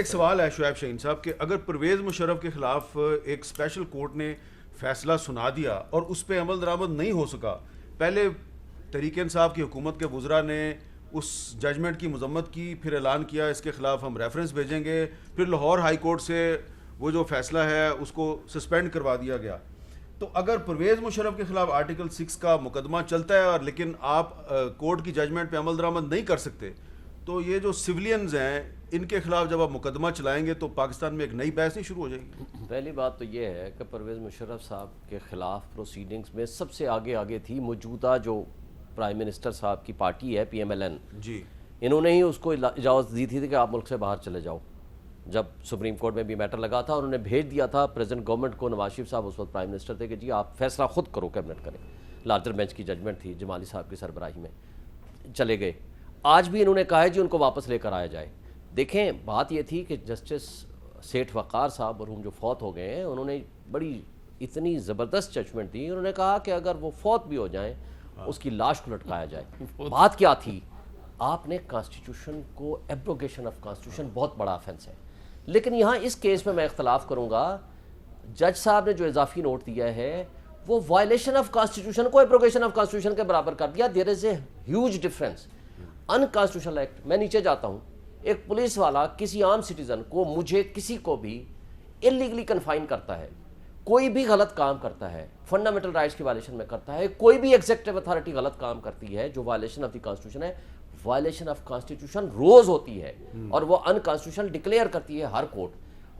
ایک سوال ہے شعیب شاہین صاحب کہ اگر پرویز مشرف کے خلاف ایک اسپیشل کورٹ نے فیصلہ سنا دیا اور اس پہ عمل درآمد نہیں ہو سکا، پہلے تحریک انصاف کی حکومت کے وزراء نے اس ججمنٹ کی مذمت کی، پھر اعلان کیا اس کے خلاف ہم ریفرنس بھیجیں گے، پھر لاہور ہائی کورٹ سے وہ جو فیصلہ ہے اس کو سسپینڈ کروا دیا گیا. تو اگر پرویز مشرف کے خلاف آرٹیکل 6 کا مقدمہ چلتا ہے اور لیکن آپ کورٹ کی ججمنٹ پہ عمل درآمد نہیں کر سکتے، تو یہ جو سولینز ہیں ان کے خلاف جب آپ مقدمہ چلائیں گے تو پاکستان میں ایک نئی بحث نہیں شروع ہو جائے گی؟ پہلی بات تو یہ ہے کہ پرویز مشرف صاحب کے خلاف پروسیڈنگز میں سب سے آگے تھی موجودہ جو پرائم منسٹر صاحب کی پارٹی ہے PMLN. جی، انہوں نے ہی اس کو اجازت دی تھی کہ آپ ملک سے باہر چلے جاؤ. جب سپریم کورٹ میں بھی میٹر لگا تھا انہوں نے بھیج دیا تھا پریزیڈنٹ گورنمنٹ کو، نواز شریف صاحب اس وقت پرائم منسٹر تھے، کہ جی آپ فیصلہ خود کرو، کیبنٹ کریں. لارجر بینچ کی ججمنٹ تھی جمالی صاحب کی سربراہی میں، چلے گئے. آج بھی انہوں نے کہا ہے جی ان کو واپس لے کر آیا جائے. دیکھیں بات یہ تھی کہ جسٹس سیٹھ وقار صاحب مرحوم جو فوت ہو گئے ہیں، انہوں نے بڑی اتنی زبردست ججمنٹ دی. انہوں نے کہا کہ اگر وہ فوت بھی ہو جائیں اس کی لاش کو لٹکایا جائے. بات کیا تھی؟ آپ نے کانسٹیٹیوشن کو، ایبروگیشن آف کانسٹیٹیوشن بہت بڑا آفینس ہے. لیکن یہاں اس کیس میں اختلاف کروں گا، جج صاحب نے جو اضافی نوٹ دیا ہے وہ وائلیشن آف کانسٹیٹیوشن کو ایبروگیشن آف کانسٹیٹیوشن کے برابر کر دیا. There is a huge difference. ان کانسٹیٹیوشنل ایکٹ، میں نیچے جاتا ہوں، ایک پولیس والا کسی عام سٹیزن کو، مجھے، کسی کو بھی انلیگلی کنفائن کرتا ہے، کوئی بھی غلط کام کرتا ہے، فنڈامنٹل رائٹس کی وائلیشن میں کرتا ہے، کوئی بھی ایگزیکٹو اتھارٹی غلط کام کرتی ہے جو وائلیشن آف دی کانسٹیٹیوشن ہے، وائلیشن آف کانسٹیٹیوشن روز ہوتی ہے اور وہ ان کانسٹیٹیوشنل ڈکلیئر کرتی ہے ہر کورٹ.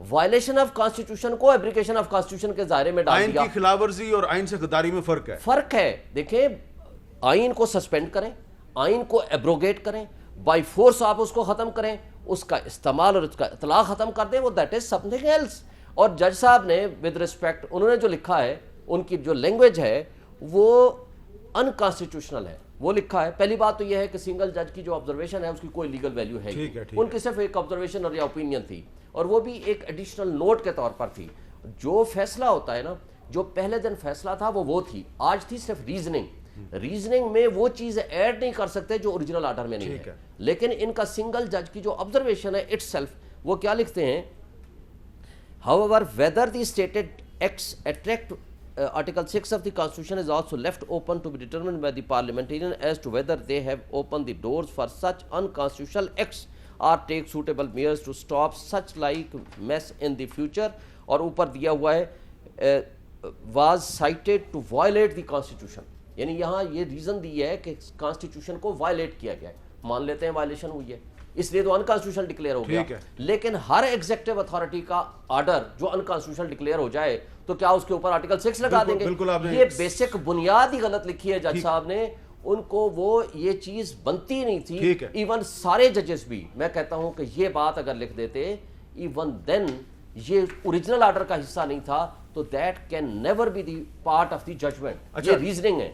وائلیشن آف کانسٹیٹیوشن کو ایبریکیشن آف کانسٹیٹیوشن کے دائرے میں ڈال آئین دیا. کی خلاف ورزی اور آئین سے غداری میں فرق ہے. فرق ہے. دیکھیں آئین کو سسپینڈ کریں، آئین کو ایبروگیٹ کریں، بائی فورس آپ اس کو ختم کریں، اس کا استعمال اور اس کا اطلاق ختم کر دیں، وہ that is something else. اور جج صاحب نے ود ریسپیکٹ انہوں نے جو لکھا ہے، ان کی جو لینگویج ہے وہ انکانسٹیٹیوشنل ہے. وہ لکھا ہے، پہلی بات تو یہ ہے کہ سنگل جج کی جو آبزرویشن ہے اس کی کوئی لیگل ویلیو ہے ہی، ان کی صرف ایک آبزرویشن اور یا اوپینین تھی، اور وہ بھی ایک ایڈیشنل نوٹ کے طور پر تھی. جو فیصلہ ہوتا ہے نا، جو پہلے دن فیصلہ تھا وہ تھی، آج تھی صرف ریزننگ میں وہ چیز ایڈ نہیں کر سکتے جو اوریجنل آرڈر میں نہیں ہے. لیکن ان کا سنگل جج کی جو آبزرویشن ہے اٹ سیلف، وہ کیا لکھتے ہیں، however whether the stated acts attract Article 6 of the Constitution is also left open to be determined by the parliamentarian as to whether they have opened the doors for such unconstitutional acts or take suitable measures to stop such like mess in the future. اور اوپر دیا ہوا ہے was cited to violate the constitution. یعنی یہاں یہ reason دی ہے کہ کانسٹیٹیوشن کو وائلیٹ کیا گیا ہے. مان لیتے ہیں وائلیشن ہوئی ہے، اس لیے تو انکانسٹیٹیوشنل ڈکلیئر ہو گیا. لیکن ہر ایگزیکٹو اتھارٹی کا آرڈر جو انکانسٹیٹیوشنل ڈکلیئر ہو جائے تو کیا اس کے اوپر آرٹیکل 6 لگا دیں گے؟ یہ بیسک بنیاد ہی غلط لکھی ہے جج صاحب نے. ان کو وہ یہ چیز بنتی نہیں تھی. ایون سارے ججز بھی، میں کہتا ہوں کہ یہ بات اگر لکھ دیتے ایون دین یہ اوریجنل آرڈر کا حصہ نہیں تھا، تو that can never be the part of the judgment. یہ ریزننگ ہے.